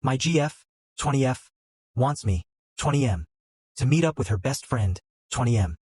My GF, 20F, wants me, 20M, to meet up with her best friend, 20M,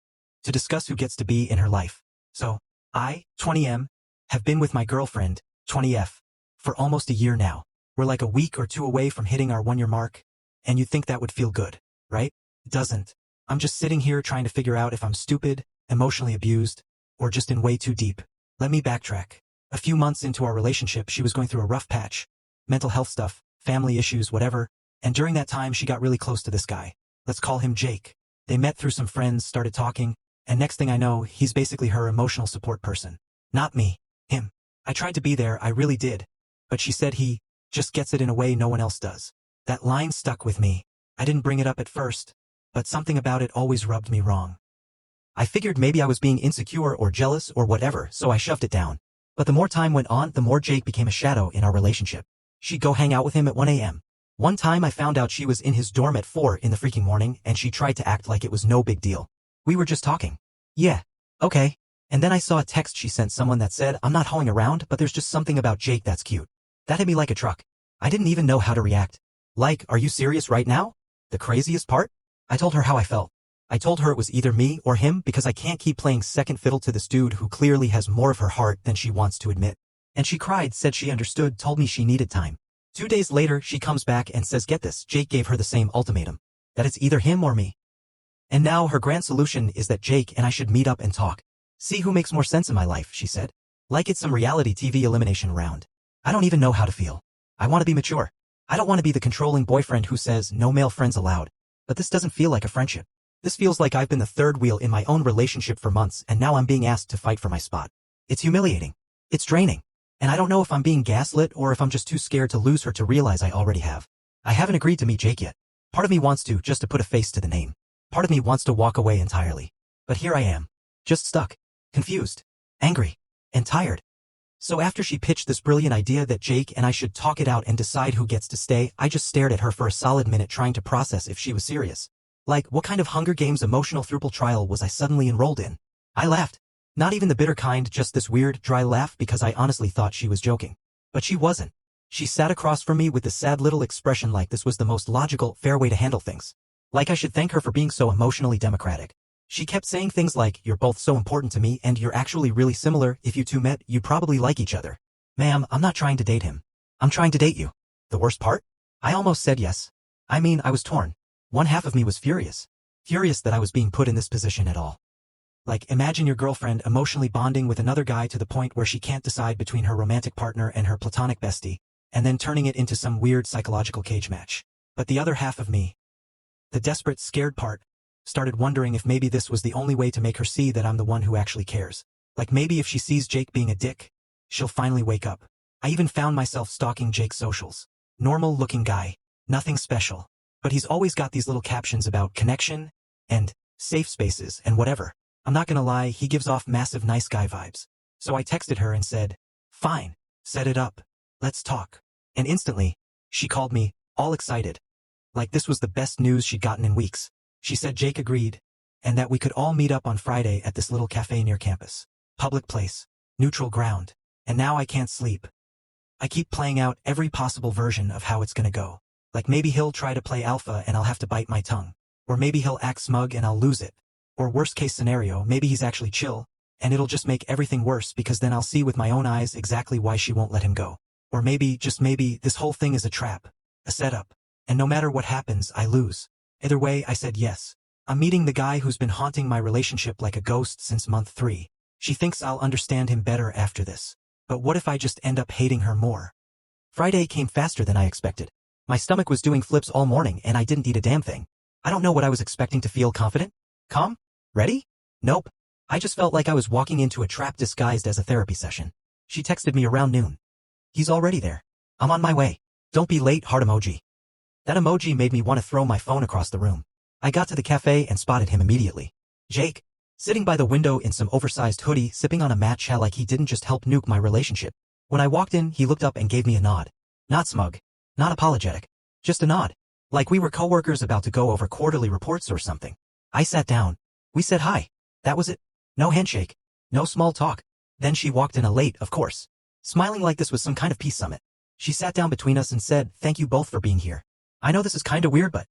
to discuss who gets to be in her life. So, I, 20M, have been with my girlfriend, 20F, for almost a year now. We're like a week or two away from hitting our 1-year mark, and you'd think that would feel good, right? It doesn't. I'm just sitting here trying to figure out if I'm stupid, emotionally abused, or just in way too deep. Let me backtrack. A few months into our relationship, she was going through a rough patch. Mental health stuff, family issues, whatever, and during that time she got really close to this guy. Let's call him Jake. They met through some friends, started talking, and next thing I know, he's basically her emotional support person. Not me. Him. I tried to be there, I really did. But she said he just gets it in a way no one else does. That line stuck with me. I didn't bring it up at first, but something about it always rubbed me wrong. I figured maybe I was being insecure or jealous or whatever, so I shoved it down. But the more time went on, the more Jake became a shadow in our relationship. She'd go hang out with him at 1 a.m. One time I found out she was in his dorm at 4 in the freaking morning, and she tried to act like it was no big deal. We were just talking. Yeah. Okay. And then I saw a text she sent someone that said, "I'm not hoeing around, but there's just something about Jake that's cute." That hit me like a truck. I didn't even know how to react. Like, are you serious right now? The craziest part? I told her how I felt. I told her it was either me or him because I can't keep playing second fiddle to this dude who clearly has more of her heart than she wants to admit. And she cried, said she understood, told me she needed time. 2 days later, she comes back and says, get this, Jake gave her the same ultimatum. That it's either him or me. And now her grand solution is that Jake and I should meet up and talk. See who makes more sense in my life, she said. Like it's some reality TV elimination round. I don't even know how to feel. I want to be mature. I don't want to be the controlling boyfriend who says no male friends allowed. But this doesn't feel like a friendship. This feels like I've been the third wheel in my own relationship for months and now I'm being asked to fight for my spot. It's humiliating. It's draining. And I don't know if I'm being gaslit or if I'm just too scared to lose her to realize I already have. I haven't agreed to meet Jake yet. Part of me wants to, just to put a face to the name. Part of me wants to walk away entirely. But here I am. Just stuck. Confused. Angry. And tired. So after she pitched this brilliant idea that Jake and I should talk it out and decide who gets to stay, I just stared at her for a solid minute trying to process if she was serious. Like, what kind of Hunger Games emotional throuple trial was I suddenly enrolled in? I laughed. Not even the bitter kind, just this weird, dry laugh because I honestly thought she was joking. But she wasn't. She sat across from me with this sad little expression like this was the most logical, fair way to handle things. Like I should thank her for being so emotionally democratic. She kept saying things like, you're both so important to me and you're actually really similar, if you two met, you'd probably like each other. Ma'am, I'm not trying to date him. I'm trying to date you. The worst part? I almost said yes. I mean, I was torn. One half of me was furious. Furious that I was being put in this position at all. Like, imagine your girlfriend emotionally bonding with another guy to the point where she can't decide between her romantic partner and her platonic bestie, and then turning it into some weird psychological cage match. But the other half of me, the desperate, scared part, started wondering if maybe this was the only way to make her see that I'm the one who actually cares. Like maybe if she sees Jake being a dick, she'll finally wake up. I even found myself stalking Jake's socials. Normal-looking guy. Nothing special. But he's always got these little captions about connection, and safe spaces, and whatever. I'm not gonna lie, he gives off massive nice guy vibes. So I texted her and said, fine, set it up. Let's talk. And instantly, she called me, all excited. Like this was the best news she'd gotten in weeks. She said Jake agreed, and that we could all meet up on Friday at this little cafe near campus. Public place. Neutral ground. And now I can't sleep. I keep playing out every possible version of how it's gonna go. Like maybe he'll try to play alpha and I'll have to bite my tongue. Or maybe he'll act smug and I'll lose it. Or worst case scenario, maybe he's actually chill, and it'll just make everything worse because then I'll see with my own eyes exactly why she won't let him go. Or maybe, just maybe, this whole thing is a trap. A setup. And no matter what happens, I lose. Either way, I said yes. I'm meeting the guy who's been haunting my relationship like a ghost since month 3. She thinks I'll understand him better after this. But what if I just end up hating her more? Friday came faster than I expected. My stomach was doing flips all morning and I didn't eat a damn thing. I don't know what I was expecting to feel confident. Calm? Ready? Nope. I just felt like I was walking into a trap disguised as a therapy session. She texted me around noon. He's already there. I'm on my way. Don't be late, heart emoji. That emoji made me want to throw my phone across the room. I got to the cafe and spotted him immediately. Jake, sitting by the window in some oversized hoodie, sipping on a matcha like he didn't just help nuke my relationship. When I walked in, he looked up and gave me a nod. Not smug. Not apologetic. Just a nod. Like we were coworkers about to go over quarterly reports or something. I sat down. We said hi. That was it. No handshake. No small talk. Then she walked in late, of course. Smiling like this was some kind of peace summit. She sat down between us and said, "Thank you both for being here. I know this is kinda weird, but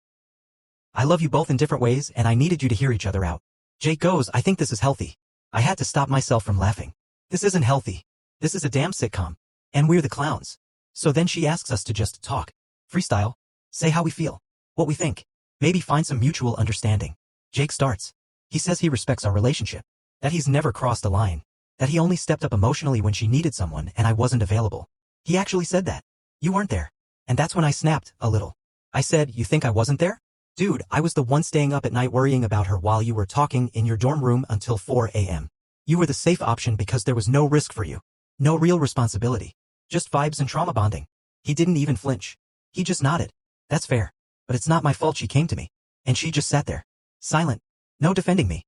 I love you both in different ways and I needed you to hear each other out." Jake goes, "I think this is healthy." I had to stop myself from laughing. This isn't healthy. This is a damn sitcom. And we're the clowns. So then she asks us to just talk. Freestyle. Say how we feel. What we think. Maybe find some mutual understanding. Jake starts. He says he respects our relationship. That he's never crossed a line. That he only stepped up emotionally when she needed someone and I wasn't available. He actually said that. You weren't there. And that's when I snapped, a little. I said, "You think I wasn't there? Dude, I was the one staying up at night worrying about her while you were talking in your dorm room until 4 a.m. You were the safe option because there was no risk for you. No real responsibility. Just vibes and trauma bonding." He didn't even flinch. He just nodded. "That's fair. But it's not my fault she came to me." And she just sat there. Silent. No defending me.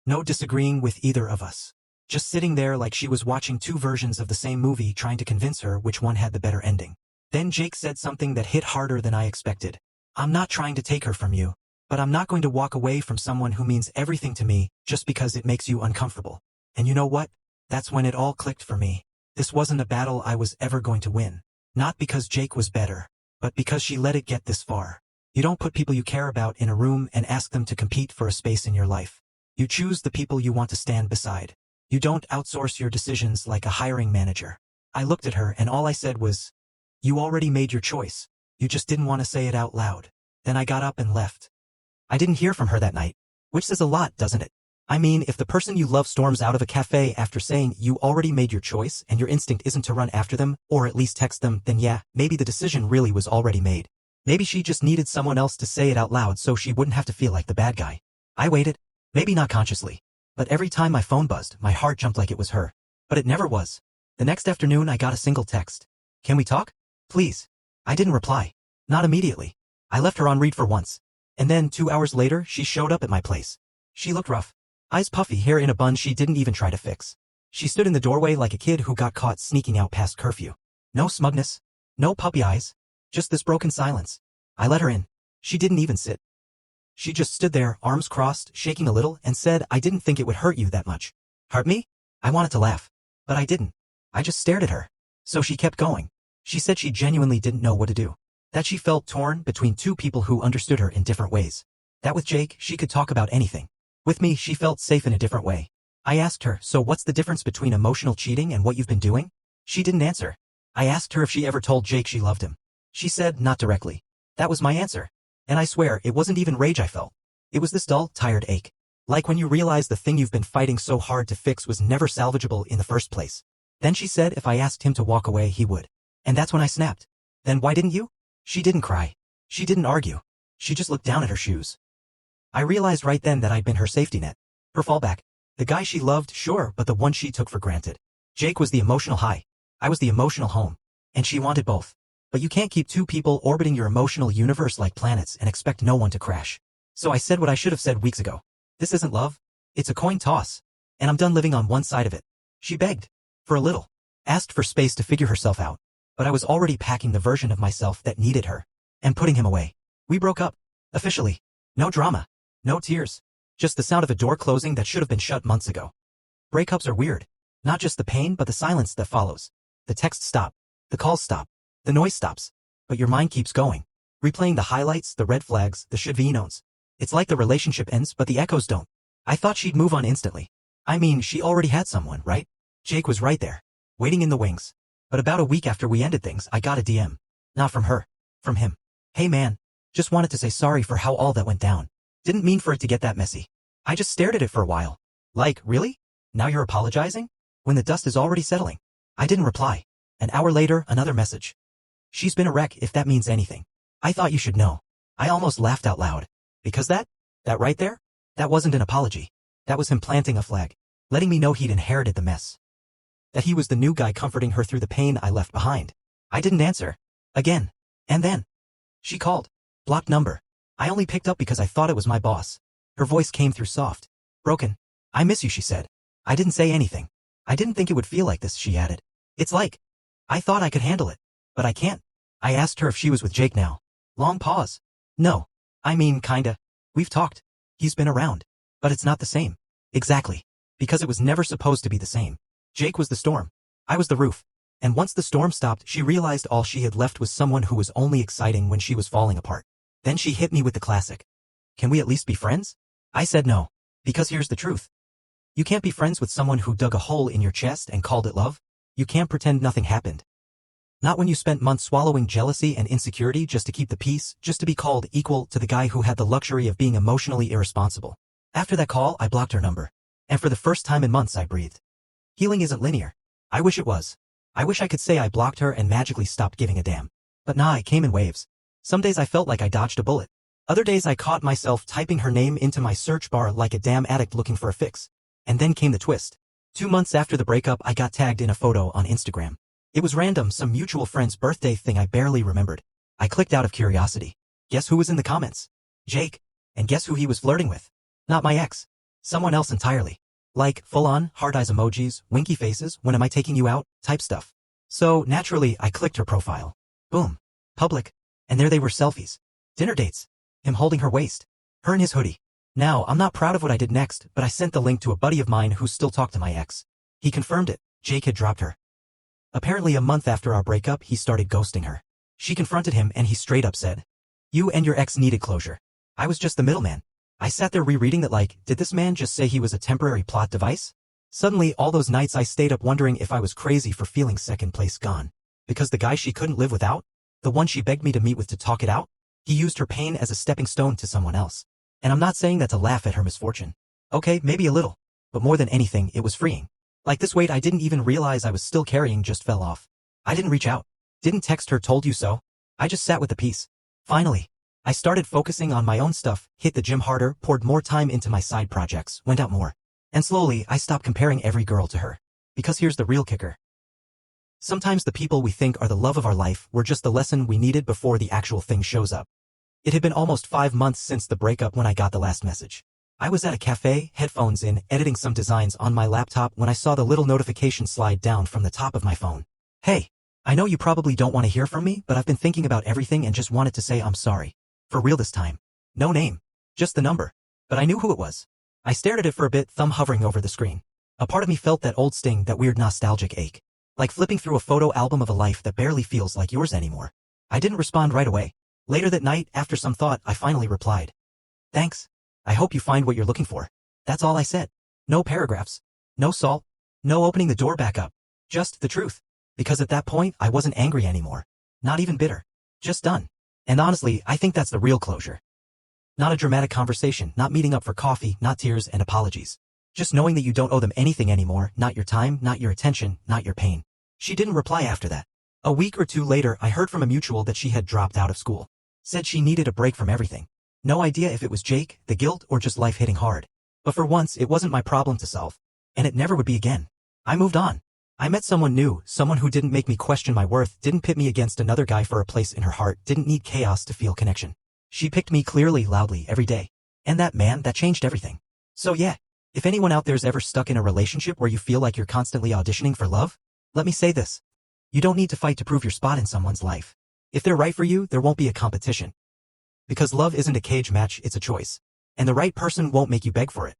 No disagreeing with either of us. Just sitting there like she was watching two versions of the same movie trying to convince her which one had the better ending. Then Jake said something that hit harder than I expected. "I'm not trying to take her from you, but I'm not going to walk away from someone who means everything to me just because it makes you uncomfortable." And you know what? That's when it all clicked for me. This wasn't a battle I was ever going to win. Not because Jake was better, but because she let it get this far. You don't put people you care about in a room and ask them to compete for a space in your life. You choose the people you want to stand beside. You don't outsource your decisions like a hiring manager. I looked at her and all I said was, "You already made your choice. You just didn't want to say it out loud." Then I got up and left. I didn't hear from her that night. Which says a lot, doesn't it? I mean, if the person you love storms out of a cafe after saying you already made your choice and your instinct isn't to run after them or at least text them, then yeah, maybe the decision really was already made. Maybe she just needed someone else to say it out loud so she wouldn't have to feel like the bad guy. I waited. Maybe not consciously. But every time my phone buzzed, my heart jumped like it was her. But it never was. The next afternoon I got a single text. "Can we talk? Please." I didn't reply. Not immediately. I left her on read for once. And then 2 hours later she showed up at my place. She looked rough. Eyes puffy, hair in a bun she didn't even try to fix. She stood in the doorway like a kid who got caught sneaking out past curfew. No smugness. No puppy eyes. Just this broken silence. I let her in. She didn't even sit. She just stood there, arms crossed, shaking a little, and said, "I didn't think it would hurt you that much." Hurt me? I wanted to laugh. But I didn't. I just stared at her. So she kept going. She said she genuinely didn't know what to do. That she felt torn between two people who understood her in different ways. That with Jake, she could talk about anything. With me, she felt safe in a different way. I asked her, "So what's the difference between emotional cheating and what you've been doing?" She didn't answer. I asked her if she ever told Jake she loved him. She said, "Not directly." That was my answer. And I swear, it wasn't even rage I felt. It was this dull, tired ache. Like when you realize the thing you've been fighting so hard to fix was never salvageable in the first place. Then she said if I asked him to walk away, he would. And that's when I snapped. "Then why didn't you?" She didn't cry. She didn't argue. She just looked down at her shoes. I realized right then that I'd been her safety net. Her fallback. The guy she loved, sure, but the one she took for granted. Jake was the emotional high. I was the emotional home. And she wanted both. But you can't keep two people orbiting your emotional universe like planets and expect no one to crash. So I said what I should have said weeks ago. This isn't love. It's a coin toss. And I'm done living on one side of it. She begged. For a little. Asked for space to figure herself out. But I was already packing the version of myself that needed her. And putting him away. We broke up. Officially. No drama. No tears. Just the sound of a door closing that should have been shut months ago. Breakups are weird. Not just the pain but the silence that follows. The texts stop. The calls stop. The noise stops. But your mind keeps going. Replaying the highlights, the red flags, the should-be knowns. It's like the relationship ends but the echoes don't. I thought she'd move on instantly. I mean, she already had someone, right? Jake was right there. Waiting in the wings. But about a week after we ended things, I got a DM. Not from her. From him. "Hey man. Just wanted to say sorry for how all that went down. Didn't mean for it to get that messy." I just stared at it for a while. Like, really? Now you're apologizing? When the dust is already settling. I didn't reply. An hour later, another message. "She's been a wreck if that means anything. I thought you should know." I almost laughed out loud. Because that right there? That wasn't an apology. That was him planting a flag. Letting me know he'd inherited the mess. That he was the new guy comforting her through the pain I left behind. I didn't answer. Again. And then. She called. Blocked number. I only picked up because I thought it was my boss. Her voice came through soft. Broken. "I miss you," she said. I didn't say anything. I didn't think it would feel like this, she added. "It's like. I thought I could handle it. But I can't." I asked her if she was with Jake now. Long pause. "No. I mean, kinda. We've talked. He's been around. But it's not the same." Exactly. Because it was never supposed to be the same. Jake was the storm. I was the roof. And once the storm stopped, she realized all she had left was someone who was only exciting when she was falling apart. Then she hit me with the classic. Can we at least be friends? I said no. Because here's the truth. You can't be friends with someone who dug a hole in your chest and called it love. You can't pretend nothing happened. Not when you spent months swallowing jealousy and insecurity just to keep the peace, just to be called equal to the guy who had the luxury of being emotionally irresponsible. After that call, I blocked her number. And for the first time in months, I breathed. Healing isn't linear. I wish it was. I wish I could say I blocked her and magically stopped giving a damn. But nah, it came in waves. Some days I felt like I dodged a bullet. Other days I caught myself typing her name into my search bar like a damn addict looking for a fix. And then came the twist. 2 months after the breakup, I got tagged in a photo on Instagram. It was random, some mutual friend's birthday thing I barely remembered. I clicked out of curiosity. Guess who was in the comments? Jake. And guess who he was flirting with? Not my ex. Someone else entirely. Like, full-on, hard eyes emojis, winky faces, when am I taking you out, type stuff. So, naturally, I clicked her profile. Boom. Public. And there they were, selfies. Dinner dates. Him holding her waist. Her in his hoodie. Now, I'm not proud of what I did next, but I sent the link to a buddy of mine who still talked to my ex. He confirmed it. Jake had dropped her. Apparently a month after our breakup, he started ghosting her. She confronted him and he straight up said, "You and your ex needed closure." I was just the middleman. I sat there rereading that like, did this man just say he was a temporary plot device? Suddenly, all those nights I stayed up wondering if I was crazy for feeling second place gone. Because the guy she couldn't live without? The one she begged me to meet with to talk it out? He used her pain as a stepping stone to someone else. And I'm not saying that to laugh at her misfortune. Okay, maybe a little. But more than anything, it was freeing. Like this weight I didn't even realize I was still carrying just fell off. I didn't reach out. Didn't text her told you so. I just sat with the peace. Finally. I started focusing on my own stuff, hit the gym harder, poured more time into my side projects, went out more. And slowly, I stopped comparing every girl to her. Because here's the real kicker. Sometimes the people we think are the love of our life were just the lesson we needed before the actual thing shows up. It had been almost 5 months since the breakup when I got the last message. I was at a cafe, headphones in, editing some designs on my laptop when I saw the little notification slide down from the top of my phone. Hey, I know you probably don't want to hear from me, but I've been thinking about everything and just wanted to say I'm sorry. For real this time. No name. Just the number. But I knew who it was. I stared at it for a bit, thumb hovering over the screen. A part of me felt that old sting, that weird nostalgic ache. Like flipping through a photo album of a life that barely feels like yours anymore. I didn't respond right away. Later that night, after some thought, I finally replied. Thanks. I hope you find what you're looking for. That's all I said. No paragraphs. No salt. No opening the door back up. Just the truth. Because at that point, I wasn't angry anymore. Not even bitter. Just done. And honestly, I think that's the real closure. Not a dramatic conversation, not meeting up for coffee, not tears and apologies. Just knowing that you don't owe them anything anymore, not your time, not your attention, not your pain. She didn't reply after that. A week or two later, I heard from a mutual that she had dropped out of school. Said she needed a break from everything. No idea if it was Jake, the guilt, or just life hitting hard. But for once, it wasn't my problem to solve. And it never would be again. I moved on. I met someone new, someone who didn't make me question my worth, didn't pit me against another guy for a place in her heart, didn't need chaos to feel connection. She picked me clearly, loudly, every day. And that changed everything. So yeah, if anyone out there's ever stuck in a relationship where you feel like you're constantly auditioning for love, let me say this. You don't need to fight to prove your spot in someone's life. If they're right for you, there won't be a competition. Because love isn't a cage match, it's a choice. And the right person won't make you beg for it.